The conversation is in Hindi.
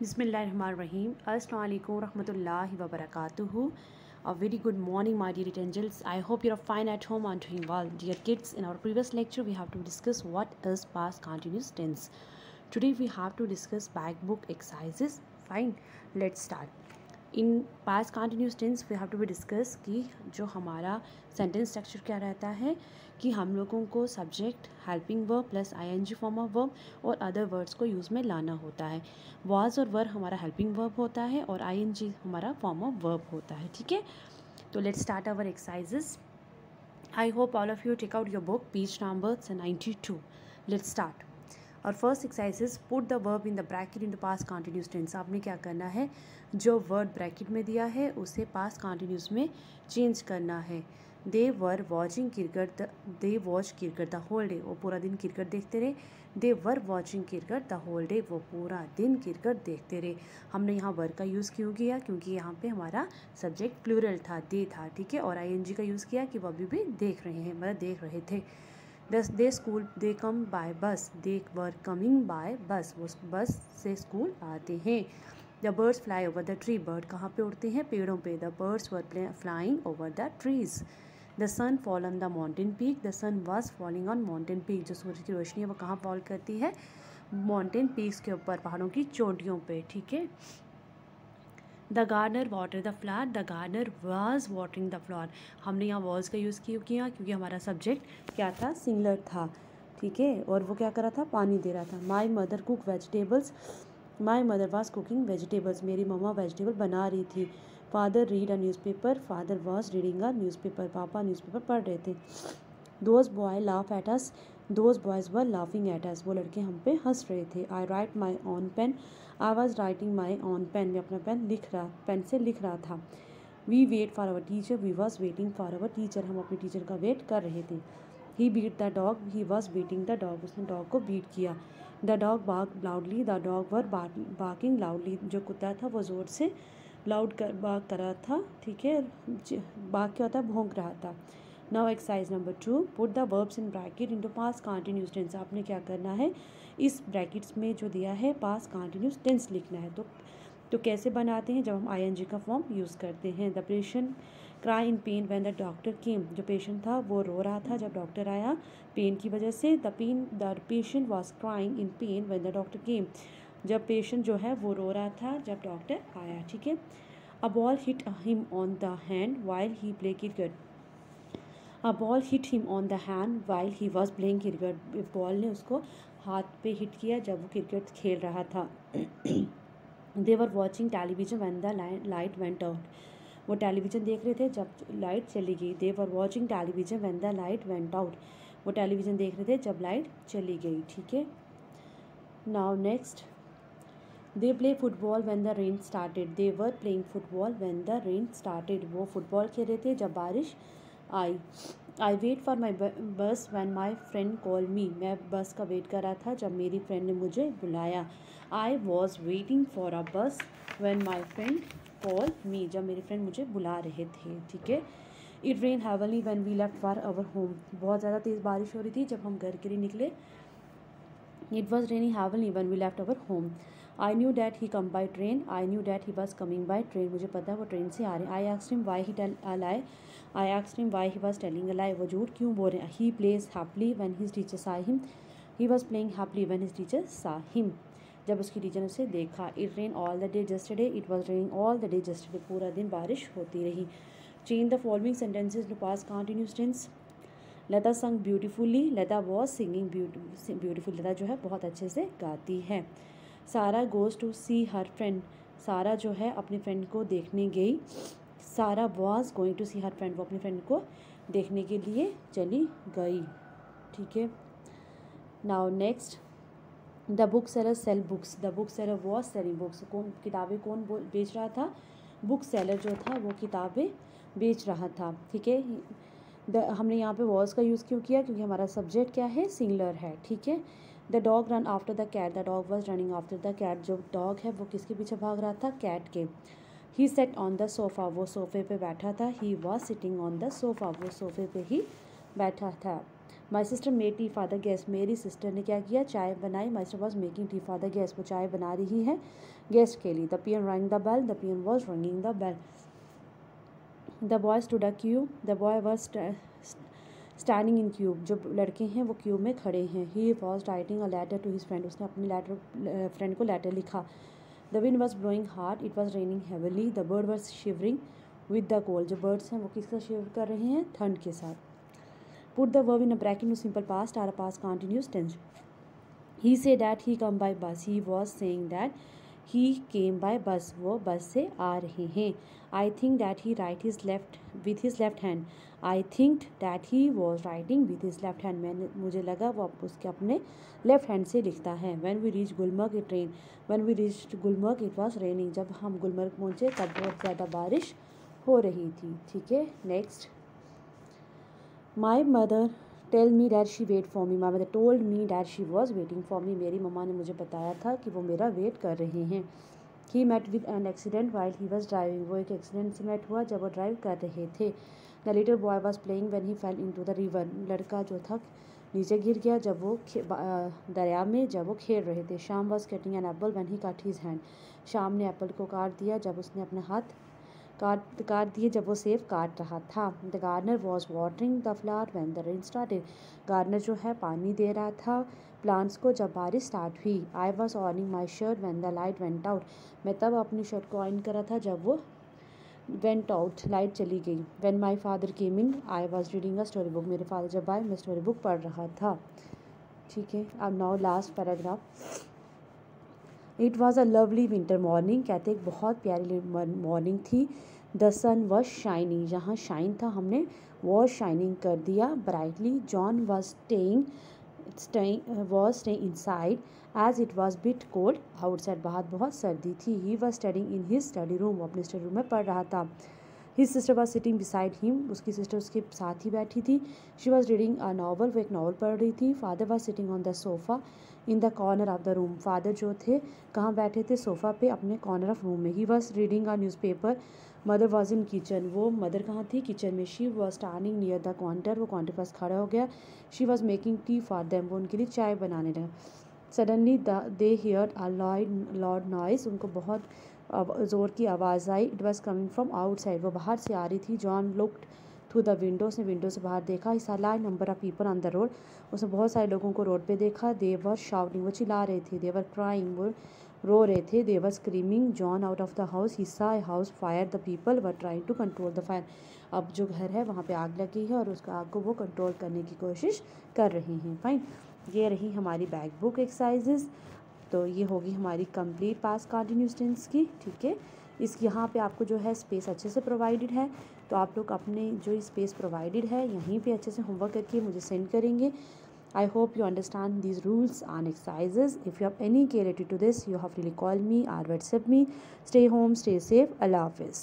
Bismillahirrahmanirrahim. Assalamu alaikum rahmatullahi wa barakatuhu. A very good morning, my dear angels. I hope you're fine at home and doing well. Dear kids, in our previous lecture, we have to discuss what is past continuous tense. Today, we have to discuss back book exercises. Fine, let's start. In past continuous tense we have to be discuss कि जो हमारा सेंटेंस स्ट्रक्चर क्या रहता है कि हम लोगों को subject helping verb plus ING form of verb और अदर वर्ड्स को यूज़ में लाना होता है। वाज और वर हमारा हेल्पिंग वर्ब होता है और आईएनजी हमारा फॉर्म ऑफ वर्ब होता है। ठीक है, तो let's start our exercises. I hope all of you take out your book page number 92। Let's start. और first exercise put the verb in the bracket in the past continuous tense. आपने क्या करना है, जो वर्ड ब्रैकेट में दिया है उसे पास्ट कंटिन्यूस में चेंज करना है। They were watching cricket, they watch cricket the whole day, वो पूरा दिन क्रिकेट देखते रहे। They were watching cricket the whole day, वो पूरा दिन क्रिकेट देखते रहे। हमने यहाँ वर का यूज़ क्यों किया, क्योंकि यहाँ पे हमारा सब्जेक्ट प्लूरल था, दे था। ठीक है, और आईएनजी का यूज़ किया कि वो अभी भी देख रहे हैं, मतलब देख रहे थे। दे स्कूल दे कम बाय बस, दे वर कमिंग बाय बस, वो बस से स्कूल आते हैं। The birds fly over the tree, bird कहाँ पे उड़ते हैं, पेड़ों पे। The birds were flying over the trees. The sun fall on the mountain peak, the sun was falling on mountain peak, जो सूरज की रोशनी है वो कहाँ फॉल करती है, माउंटेन पीक्स के ऊपर, पहाड़ों की चोटियों पे। ठीक है। The gardener water the flower, the gardener was watering the flower. हमने यहाँ वॉज का यूज़ क्यों किया, क्योंकि हमारा सब्जेक्ट क्या था, सिंगुलर था। ठीक है, और वो क्या कर रहा था, पानी दे रहा था। My mother cook vegetables, my mother was cooking vegetables, मेरी मम्मा वेजिटेबल बना रही थी। Father read a newspaper, father was reading a newspaper, पापा न्यूज़पेपर पढ़ रहे थे। Those boy laugh at us, those boys were laughing at us, वो लड़के हम पे हंस रहे थे। I write my own pen, I was writing my own pen, मैं अपना पेन से लिख रहा था। We wait for our teacher, we was waiting for our teacher, हम अपने टीचर का वेट कर रहे थे। He beat the dog, he was beating the dog, उसने डॉग को बीट किया। The dog bark loudly, the dog were barking loudly, जो कुत्ता था वो ज़ोर से बार्क कर रहा था। ठीक है, बार्क क्या होता है, भौंक रहा था। Now exercise number 2, put the verbs in bracket into past continuous tense. आपने क्या करना है, इस ब्रैकेट्स में जो दिया है पास्ट कंटिन्यूस टेंस लिखना है। तो कैसे बनाते हैं, जब हम आईएनजी का फॉर्म यूज़ करते हैं। The patient cry in pen when the doctor केम, जो पेशेंट था वो रो रहा था जब डॉक्टर आया, पेन की वजह से। The patient was crying in pen when the doctor केम, जब पेशेंट जो है वो रो रहा था जब डॉक्टर आया। ठीक है। A ball hit him on the hand while he play cricket, a ball hit him on the hand while he was playing cricket, ball ने उसको हाथ पे हिट किया जब वो क्रिकेट खेल रहा था। They were watching television when the light went out, वो टेलीविज़न देख रहे थे जब लाइट चली गई। They were watching television when the light went out, वो टेलीविज़न देख रहे थे जब लाइट चली गई। ठीक है। Now next, they play football when the rain started, they were playing football when the rain started, वो फुटबॉल खेल रहे थे जब बारिश आई। आई वेट फॉर माई बस व्हेन माई फ्रेंड कॉल मी, मैं बस का वेट कर रहा था जब मेरी फ्रेंड ने मुझे बुलाया। I was waiting for a bus when my friend call me, जब मेरी फ्रेंड मुझे बुला रहे थे। ठीक है। It rain heavenly when we left for our home, बहुत ज़्यादा तेज़ बारिश हो रही थी जब हम घर के लिए निकले। It was raining heavenly when we left our home. I knew that he come by train, I knew that he was coming by train, मुझे पता है वो ट्रेन से आ रहे हैं। I asked him why he tell a lie, I asked him why he was telling a lie, वो झूठ क्यों बोल रहे हैं। He plays happily when his teacher saw him, he was playing happily when his teacher saw him, जब उसकी टीचर ने उसे देखा। It rain all the day yesterday, it was raining all the day yesterday, पूरा दिन बारिश होती रही। Change the following sentences to past continuous tense. Lata sang beautifully, Lata was singing beautiful, Lata जो है बहुत अच्छे से गाती है। Sara goes to see her friend, Sara जो है अपने फ्रेंड को देखने गई। Sara was going to see her friend, वो अपनी फ्रेंड को देखने के लिए चली गई। ठीक है। Now next, the book seller sell books, the book seller was selling books, किताबें कौन बेच रहा था, बुक सेलर जो था वो किताबें बेच रहा था। ठीक है। हमने यहाँ पे वॉज का यूज़ क्यों किया, क्योंकि हमारा सब्जेक्ट क्या है, सिंगुलर है। ठीक है। The dog run after the cat, the dog was running after the cat, जो डॉग है वो किसके पीछे भाग रहा था, कैट के। He sat on the sofa, वो सोफ़े पे बैठा था। He was sitting on the sofa, वो सोफ़े पे ही बैठा था। My sister made tea for the guest, मेरी सिस्टर ने क्या किया, चाय बनाई। My sister was making tea for the guest, वो चाय बना रही है गेस्ट के लिए। The peon rang the bell, the peon was ringing the bell. The boy stood a cube, the boy was standing in cube, जो लड़के हैं वो क्यूब में खड़े हैं। He was writing a letter to his friend, उसने अपने फ्रेंड को लेटर लिखा। The wind was blowing hard, it was raining heavily, the bird was shivering with the cold, जो बर्ड्स हैं वो किसका शिवर कर रहे हैं, ठंड के साथ। Put the verb in a bracket in simple past और past continuous tense. He said that he come by bus, he was saying that he came by bus, वो बस से आ रहे हैं। I think that he wrote his left with his left hand, I think that he was writing with his left hand, मुझे लगा वो उसके अपने लेफ्ट हैंड से लिखता है। When we reach Gulmarg it rain, when we reach Gulmarg it was raining, जब हम गुलमर्ग पहुँचे तब बहुत ज़्यादा बारिश हो रही थी। ठीक है, next. My mother tell me that she wait for me, my mother told me that she was waiting for me, मेरी मम्मा ने मुझे बताया था कि वो मेरा वेट कर रहे हैं। He met with an accident while he was driving, वो एक एक्सीडेंट से मेट हुआ जब वो ड्राइव कर रहे थे। The little boy was playing when he fell into the river, लड़का जो था नीचे गिर गया जब वो दरिया में जब वो खेल रहे थे। Sham was cutting an apple when he cut his hand, Sham ने एप्पल को काट दिया जब उसने अपने हाथ काट दिए जब वो सेब काट रहा था। The gardener was watering the flower when the rain started, gardener जो है पानी दे रहा था प्लांट्स को जब बारिश स्टार्ट हुई। I was ऑनिंग my shirt when the light went out, मैं तब अपनी शर्ट को ऑन करा था जब वो वेंट आउट, लाइट चली गई। When my father came in I was reading a story book, मेरे फादर जब आए मैं स्टोरी बुक पढ़ रहा था। ठीक है, अब now last paragraph. It was a lovely winter morning, कहते एक बहुत प्यारी मॉर्निंग थी। द सन वॉज शाइनिंग, जहाँ शाइन था हमने वॉज शाइनिंग कर दिया brightly. John was staying inside as it was bit cold outside, बाहर बहुत सर्दी थी। He was studying in his study room, वो अपने स्टडी रूम में पढ़ रहा था। His sister was sitting beside him, उसकी सिस्टर उसके साथ ही बैठी थी। She was reading a novel, वो एक नावल पढ़ रही थी। Father was sitting on the sofa in the corner of the room, father जो थे कहाँ बैठे थे, सोफ़ा पे अपने कॉर्नर ऑफ रूम में। He was reading a newspaper, mother was in kitchen, वो मदर कहाँ थी, किचन में। She was standing near the counter, वो काउंटर पास खड़ा हो गया। She was making tea for them, वो उनके लिए चाय बनाने लगा। Suddenly they hear a loud noise, उनको बहुत ज़ोर की आवाज़ आई। It was coming from outside, वो बाहर से आ रही थी। John looked through the window, उसने विंडो से बाहर देखा। He saw large number of people on the road, उसने बहुत सारे लोगों को रोड पे देखा। दे वर शाउटिंग, वो चिल्ला रहे थे। दे वर क्राइंग, वो रो रहे थे। They were screaming. John out of the house, he saw a house fire, the people were trying to control the fire, अब जो घर है वहाँ पे आग लगी है और उसका आग को वो कंट्रोल करने की कोशिश कर रहे हैं। फाइन, ये रही हमारी बैक बुक एक्सरसाइजेज। तो ये होगी हमारी कंप्लीट पास्ट कंटिन्यूअस टेंस की। ठीक है, इस यहाँ पे आपको जो है स्पेस अच्छे से प्रोवाइडेड है, तो आप लोग अपने जो स्पेस प्रोवाइडेड है यहीं पे अच्छे से होमवर्क करके मुझे सेंड करेंगे। I hope you understand these rules and exercises. If you have any query related to this, you have really call me or WhatsApp me. Stay home, stay safe. Allah Hafiz.